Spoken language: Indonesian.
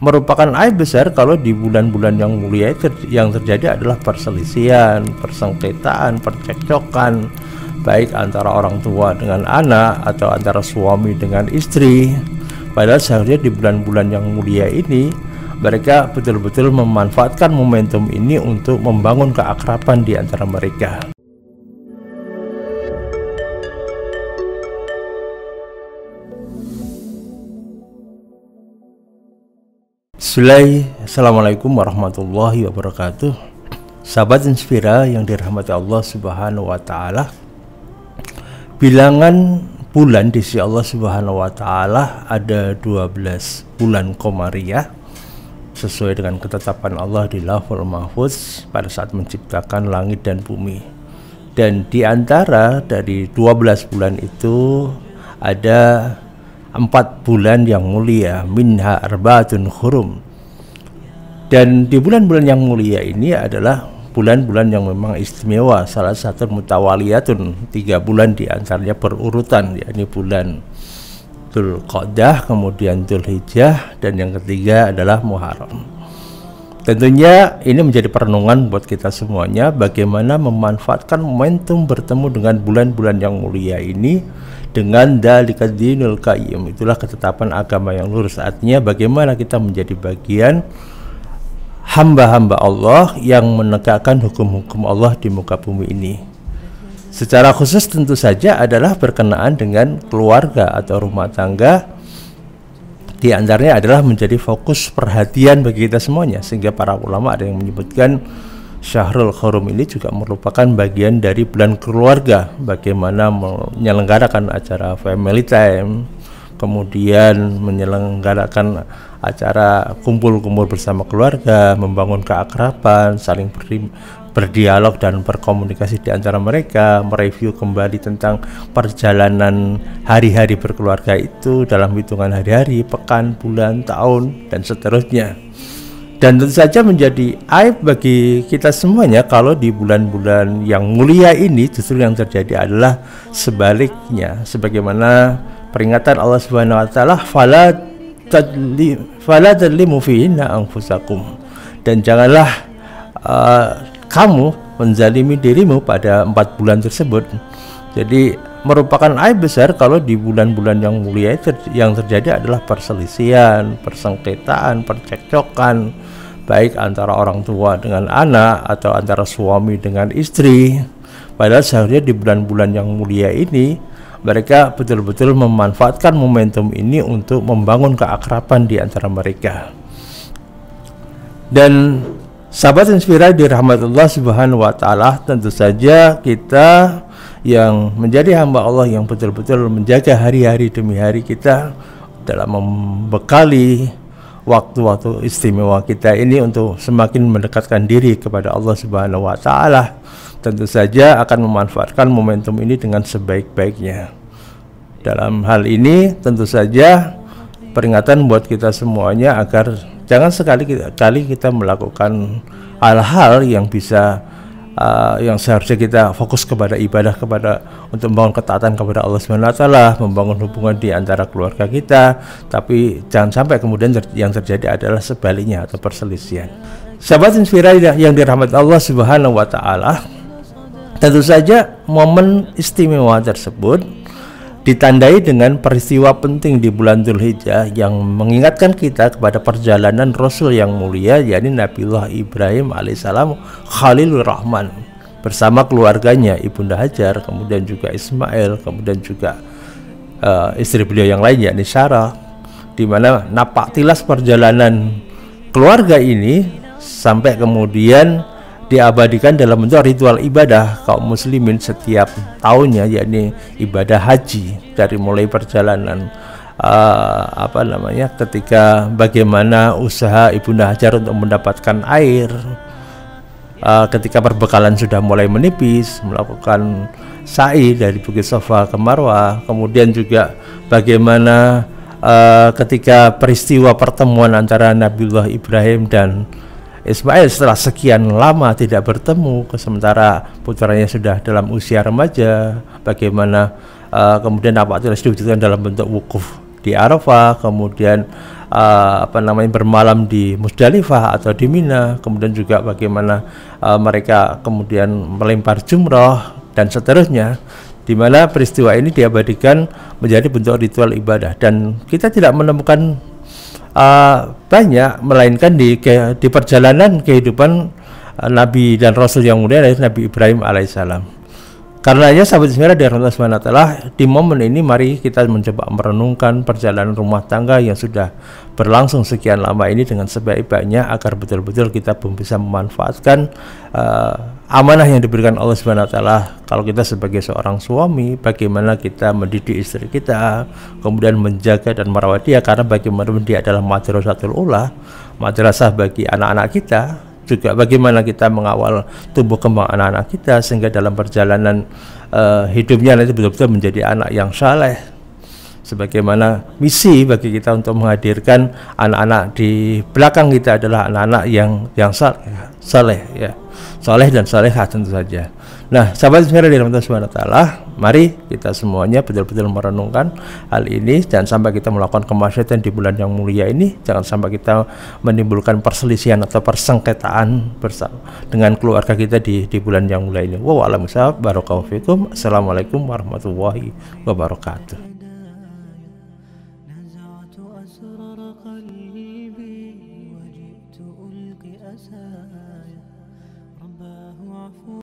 merupakan aib besar kalau di bulan-bulan yang mulia yang terjadi adalah perselisihan, persengketaan, percekcokan, baik antara orang tua dengan anak atau antara suami dengan istri. Padahal seharusnya di bulan-bulan yang mulia ini mereka betul-betul memanfaatkan momentum ini untuk membangun keakraban di antara mereka. Assalamualaikum warahmatullahi wabarakatuh. Sahabat Inspira yang dirahmati Allah Subhanahu wa taala. Bilangan bulan di sisi Allah Subhanahu wa taala ada 12 bulan Qamariyah sesuai dengan ketetapan Allah di Lauhul Mahfuz pada saat menciptakan langit dan bumi. Dan di antara dari 12 bulan itu ada 4 bulan yang mulia, minha arbaatun hurum. Dan di bulan-bulan yang mulia ini adalah bulan-bulan yang memang istimewa. Salah satu mutawaliyatun, 3 bulan di antaranya berurutan, yakni bulan Dzulqa'dah, kemudian Dzulhijjah, dan yang ketiga adalah Muharram. Tentunya ini menjadi perenungan buat kita semuanya, bagaimana memanfaatkan momentum bertemu dengan bulan-bulan yang mulia ini dengan dzalika dinul qayyim. Itulah ketetapan agama yang lurus. Artinya bagaimana kita menjadi bagian hamba-hamba Allah yang menegakkan hukum-hukum Allah di muka bumi ini. Secara khusus tentu saja adalah berkenaan dengan keluarga atau rumah tangga. Di antaranya adalah menjadi fokus perhatian bagi kita semuanya, sehingga para ulama ada yang menyebutkan Syahrul Hurum ini juga merupakan bagian dari bulan keluarga, bagaimana menyelenggarakan acara family time, kemudian menyelenggarakan acara kumpul-kumpul bersama keluarga, membangun keakraban, saling berdialog dan berkomunikasi di antara mereka, mereview kembali tentang perjalanan hari-hari berkeluarga itu dalam hitungan hari-hari, pekan, bulan, tahun, dan seterusnya. Dan tentu saja menjadi aib bagi kita semuanya kalau di bulan-bulan yang mulia ini justru yang terjadi adalah sebaliknya, sebagaimana peringatan Allah Subhanahu wa taala, fala tadlimu fihinna anfusakum, dan janganlah kamu menzalimi dirimu pada 4 bulan tersebut. Jadi merupakan aib besar kalau di bulan-bulan yang mulia yang terjadi adalah perselisihan, persengketaan, percekcokan, baik antara orang tua dengan anak atau antara suami dengan istri. Padahal seharusnya di bulan-bulan yang mulia ini mereka betul-betul memanfaatkan momentum ini untuk membangun keakraban di antara mereka. Dan sahabat Inspira dirahmati Allah Subhanahu wa taala, tentu saja kita yang menjadi hamba Allah yang betul-betul menjaga hari-hari demi hari kita dalam membekali waktu-waktu istimewa kita ini untuk semakin mendekatkan diri kepada Allah Subhanahu wa taala, tentu saja akan memanfaatkan momentum ini dengan sebaik-baiknya. Dalam hal ini tentu saja peringatan buat kita semuanya agar jangan sekali-kali kita melakukan hal-hal yang bisa yang seharusnya kita fokus kepada ibadah, untuk membangun ketaatan kepada Allah Subhanahu wa taala, membangun hubungan di antara keluarga kita, tapi jangan sampai kemudian yang terjadi adalah sebaliknya atau perselisihan. Sahabat Inspira yang dirahmati Allah Subhanahu wa taala, tentu saja momen istimewa tersebut ditandai dengan peristiwa penting di bulan Dzulhijjah yang mengingatkan kita kepada perjalanan Rasul yang mulia, yakni Nabiullah Ibrahim alaihissalam Khalilur Rahman bersama keluarganya, Ibunda Hajar, kemudian juga Ismail, kemudian juga istri beliau yang lain yakni Sarah, di mana napak tilas perjalanan keluarga ini sampai kemudian diabadikan dalam bentuk ritual ibadah kaum muslimin setiap tahunnya, yakni ibadah haji. Dari mulai perjalanan ketika bagaimana usaha Ibunda Hajar untuk mendapatkan air, ketika perbekalan sudah mulai menipis, melakukan sa'i dari Bukit Safa ke Marwah, kemudian juga bagaimana ketika peristiwa pertemuan antara Nabiullah Ibrahim dan Ismail setelah sekian lama tidak bertemu, sementara putranya sudah dalam usia remaja, bagaimana kemudian napak tilas diwujudkan dalam bentuk wukuf di Arafah, kemudian bermalam di Musdalifah atau di Mina, kemudian juga bagaimana mereka kemudian melempar jumroh dan seterusnya, di mana peristiwa ini diabadikan menjadi bentuk ritual ibadah, dan kita tidak menemukan banyak, melainkan di perjalanan kehidupan Nabi dan Rasul yang mulia, yaitu Nabi Ibrahim alaihissalam. Karenanya sahabat semua dari Allah SWT, di momen ini mari kita mencoba merenungkan perjalanan rumah tangga yang sudah berlangsung sekian lama ini dengan sebaik-baiknya, agar betul-betul kita bisa memanfaatkan amanah yang diberikan Allah SWT. Kalau kita sebagai seorang suami, bagaimana kita mendidik istri kita, kemudian menjaga dan merawat dia, karena bagaimana dia adalah madrasatul ula, madrasah bagi anak-anak kita. Juga bagaimana kita mengawal tumbuh kembang anak-anak kita, sehingga dalam perjalanan hidupnya nanti betul-betul menjadi anak yang saleh. Sebagaimana misi bagi kita untuk menghadirkan anak-anak di belakang kita adalah anak-anak yang saleh, ya, saleh dan salehah tentu saja. Nah, sahabat sekalian dari Allah Subhanahu wa taala, mari kita semuanya betul-betul merenungkan hal ini, dan sampai kita melakukan kemaksiatan di bulan yang mulia ini, jangan sampai kita menimbulkan perselisihan atau persengketaan bersama dengan keluarga kita di bulan yang mulia ini. Wallahu a'lam. Barakallahu fikum. Assalamualaikum warahmatullahi wabarakatuh.